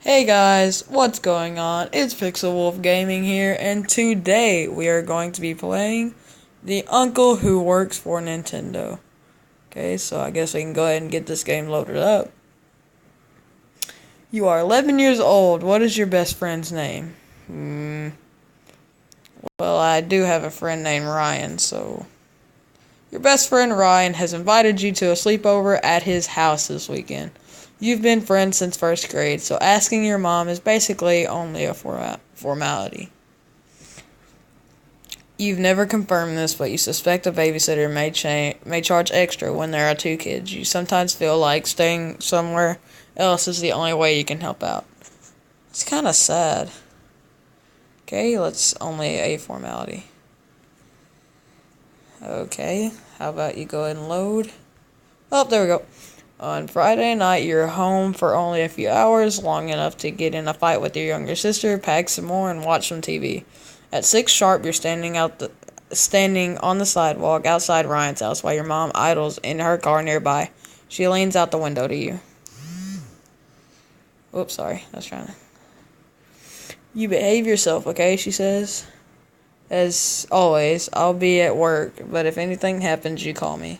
Hey guys, what's going on? It's Pixel Wolf Gaming here, and today we are going to be playing The Uncle Who Works for Nintendo. Okay, so I guess we can go ahead and get this game loaded up. You are 11 years old. What is your best friend's name? Well, I do have a friend named Ryan, so... Your best friend Ryan has invited you to a sleepover at his house this weekend. You've been friends since first grade, so asking your mom is basically only a formality. You've never confirmed this, but you suspect a babysitter may charge extra when there are two kids. You sometimes feel like staying somewhere else is the only way you can help out. It's kind of sad. Okay, let's only a formality. Okay, how about you go ahead and load? Oh, there we go. On Friday night, you're home for only a few hours, long enough to get in a fight with your younger sister, pack some more, and watch some TV. At 6 sharp, you're standing on the sidewalk outside Ryan's house while your mom idles in her car nearby. She leans out the window to you. Oops, sorry. I was trying to... You behave yourself, okay, she says. As always, I'll be at work, but if anything happens, you call me.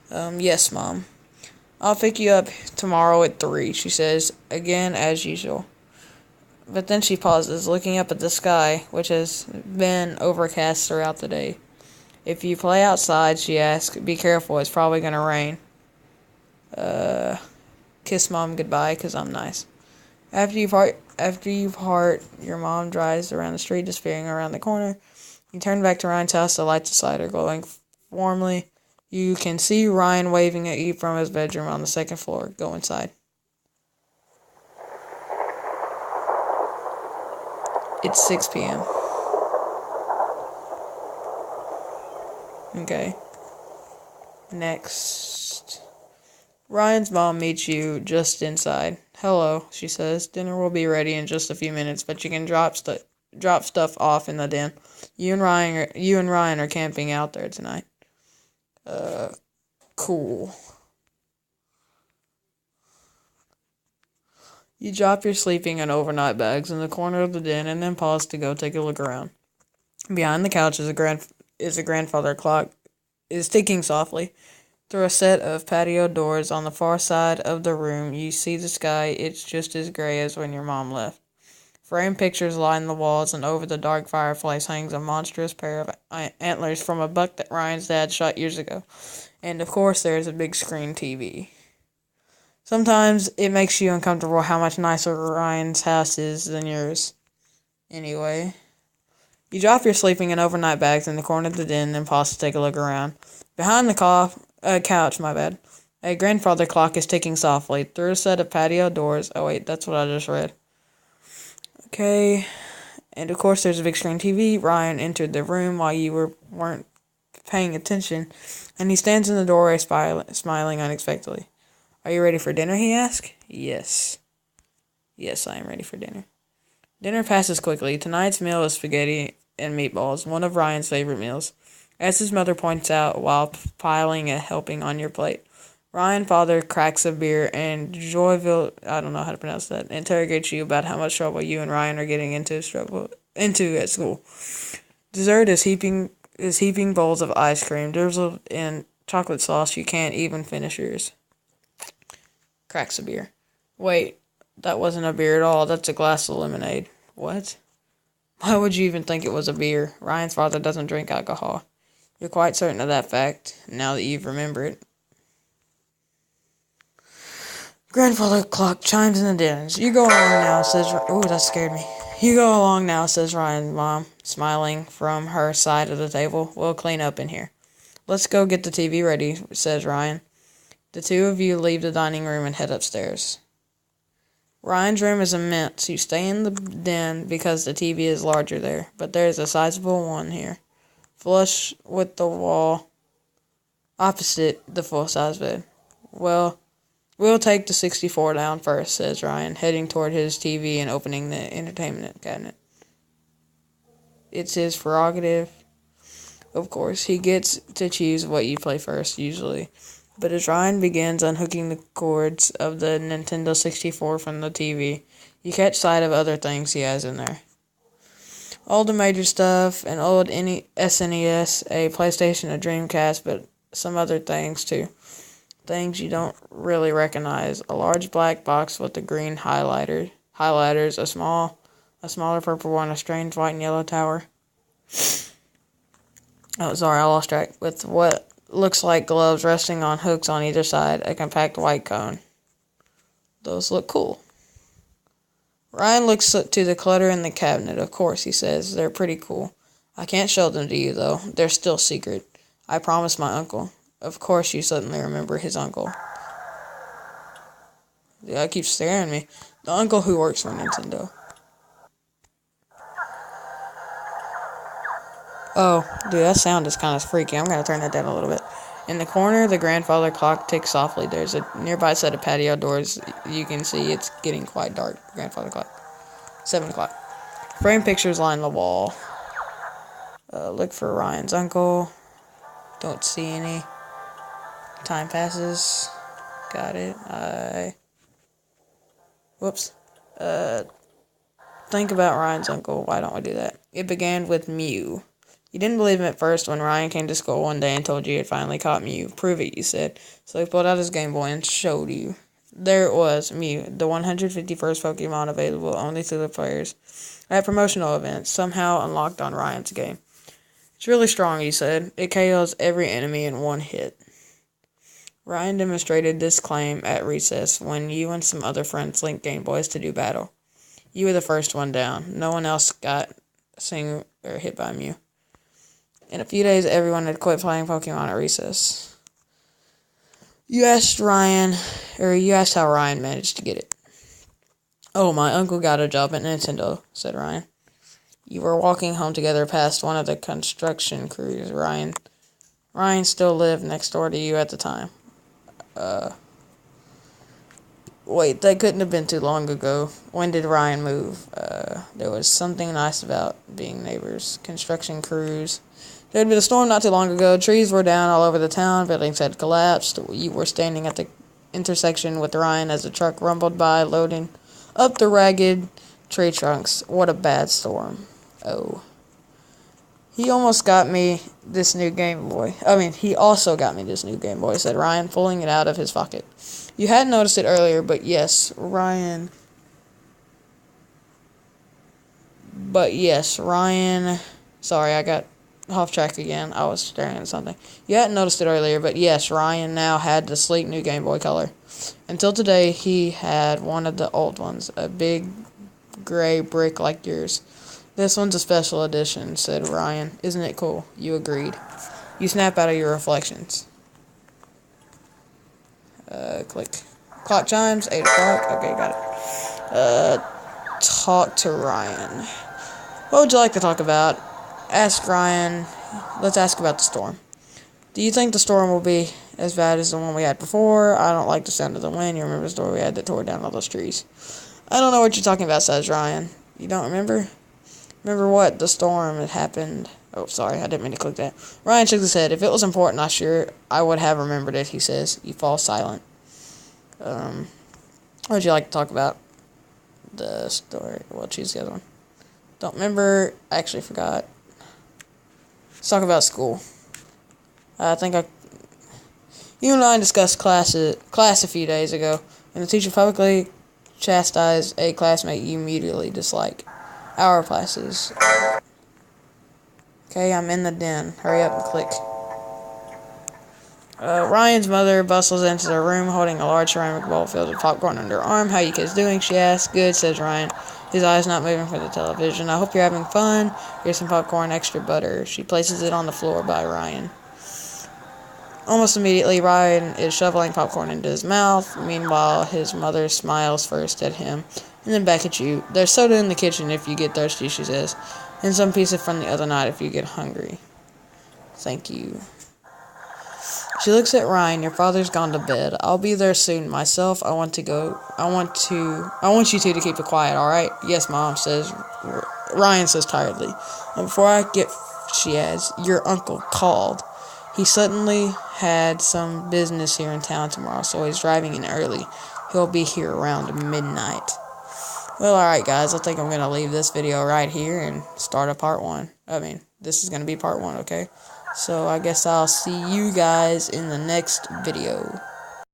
Yes, Mom. I'll pick you up tomorrow at 3, she says, again as usual. But then she pauses, looking up at the sky, which has been overcast throughout the day. If you play outside, she asks, be careful, it's probably gonna rain. Kiss Mom goodbye, 'cause I'm nice. After you part, your mom drives around the street, disappearing around the corner. You turn back to Ryan's house, the lights inside are glowing warmly. You can see Ryan waving at you from his bedroom on the second floor. Go inside. It's 6 p.m. Okay. Next. Ryan's mom meets you just inside. Hello, she says. Dinner will be ready in just a few minutes, but you can drop stuff off in the den. You and Ryan are camping out there tonight. Cool. You drop your sleeping and overnight bags in the corner of the den and then pause to go take a look around. Behind the couch is a grandfather clock is ticking softly. Through a set of patio doors on the far side of the room, you see the sky. It's just as gray as when your mom left. Framed pictures line the walls, and over the dark fireplace hangs a monstrous pair of antlers from a buck that Ryan's dad shot years ago. And, of course, there's a big screen TV. Sometimes it makes you uncomfortable how much nicer Ryan's house is than yours. Anyway, you drop your sleeping and overnight bags in the corner of the den and pause to take a look around. Behind the couch, a grandfather clock is ticking softly through a set of patio doors. Oh, wait, that's what I just read. Okay, and of course there's a big screen TV. Ryan entered the room while you weren't paying attention, and he stands in the doorway smiling unexpectedly. Are you ready for dinner, he asks. Yes. Yes, I am ready for dinner. Dinner passes quickly. Tonight's meal is spaghetti and meatballs, one of Ryan's favorite meals, as his mother points out while piling a helping on your plate. Ryan, father, cracks a beer, and Joyville, I don't know how to pronounce that, interrogates you about how much trouble you and Ryan are getting into at school. Dessert is heaping bowls of ice cream, drizzled in chocolate sauce. You can't even finish yours. Cracks a beer. Wait, that wasn't a beer at all. That's a glass of lemonade. What? Why would you even think it was a beer? Ryan's father doesn't drink alcohol. You're quite certain of that fact, now that you've remembered it. Grandfather clock chimes in the distance. You go along now, says... Ooh, that scared me. You go along now, says Ryan's mom, smiling from her side of the table. We'll clean up in here. Let's go get the TV ready, says Ryan. The two of you leave the dining room and head upstairs. Ryan's room is immense. You stay in the den because the TV is larger there, but there's a sizable one here, flush with the wall opposite the full-size bed. Well, we'll take the 64 down first, says Ryan, heading toward his TV and opening the entertainment cabinet. It's his prerogative. Of course, he gets to choose what you play first, usually. But as Ryan begins unhooking the cords of the Nintendo 64 from the TV, You catch sight of other things he has in there. All the major stuff, an old SNES, a PlayStation, a Dreamcast, but some other things too. Things you don't really recognize. A large black box with the green highlighters, a smaller purple one, a strange white and yellow tower. Oh, sorry, I lost track. With what looks like gloves resting on hooks on either side, a compact white cone. Those look cool. Ryan looks to the clutter in the cabinet. Of course, he says. They're pretty cool. I can't show them to you, though. They're still secret. I promised my uncle. Of course, you suddenly remember his uncle. The guy keeps staring at me. The uncle who works for Nintendo. Oh, dude, that sound is kind of freaky. I'm going to turn that down a little bit. In the corner, the grandfather clock ticks softly. There's a nearby set of patio doors. You can see it's getting quite dark. Grandfather clock. 7 o'clock. Frame pictures line the wall. Look for Ryan's uncle. Don't see any. Time passes. Got it. Whoops. Think about Ryan's uncle. Why don't we do that? It began with Mew. You didn't believe him at first when Ryan came to school one day and told you he had finally caught Mew. Prove it, you said. So he pulled out his Game Boy and showed you. There it was, Mew, the 151st Pokemon available only to the players at promotional events, somehow unlocked on Ryan's game. It's really strong, he said. It KOs every enemy in one hit. Ryan demonstrated this claim at recess when you and some other friends linked Game Boys to do battle. You were the first one down. No one else got sing or hit by Mew. In a few days, everyone had quit playing Pokemon at recess. You asked how Ryan managed to get it. Oh, my uncle got a job at Nintendo, said Ryan. You were walking home together past one of the construction crews. Ryan still lived next door to you at the time. Wait, that couldn't have been too long ago. When did Ryan move? There was something nice about being neighbors. Construction crews. There had been a storm not too long ago. Trees were down all over the town. Buildings had collapsed. You were standing at the intersection with Ryan as the truck rumbled by, loading up the ragged tree trunks. What a bad storm. Oh. He also got me this new Game Boy, said Ryan, pulling it out of his pocket. You hadn't noticed it earlier, but yes, Ryan... Sorry, I got off track again. I was staring at something. You hadn't noticed it earlier, but yes, Ryan now had the sleek new Game Boy Color. Until today, he had one of the old ones, a big gray brick like yours. This one's a special edition, said Ryan. Isn't it cool? You agreed. You snap out of your reflections. Click. Clock chimes, 8 o'clock. Okay, got it. Talk to Ryan. What would you like to talk about? Ask Ryan. Let's ask about the storm. Do you think the storm will be as bad as the one we had before? I don't like the sound of the wind. You remember the storm we had that tore down all those trees? I don't know what you're talking about, says Ryan. You don't remember? Remember what? The storm that happened. Oh, sorry, I didn't mean to click that. Ryan shook his head. If it was important, I would have remembered it, he says. You fall silent. What would you like to talk about? The story. Well, choose the other one. Don't remember. I actually forgot. Let's talk about school. You and I discussed class a few days ago, and the teacher publicly chastised a classmate you immediately dislike. Our classes. Okay, I'm in the den. Hurry up and click. Ryan's mother bustles into the room holding a large ceramic bowl filled with popcorn under her arm. How you kids doing? She asks. Good, says Ryan, his eyes not moving for the television. I hope you're having fun. Here's some popcorn, extra butter. She places it on the floor by Ryan. Almost immediately, Ryan is shoveling popcorn into his mouth. Meanwhile, his mother smiles first at him and then back at you. There's soda in the kitchen if you get thirsty, she says, and some pizza from the other night if you get hungry. Thank you. She looks at Ryan. Your father's gone to bed. I'll be there soon myself. I want you two to keep it quiet, alright? Yes, Mom, says Ryan says tiredly. And before she adds, your uncle called. He suddenly had some business here in town tomorrow, so he's driving in early. He'll be here around midnight. Well, alright, guys. I think I'm going to leave this video right here and start a part 1. This is going to be part 1, okay? So, I guess I'll see you guys in the next video.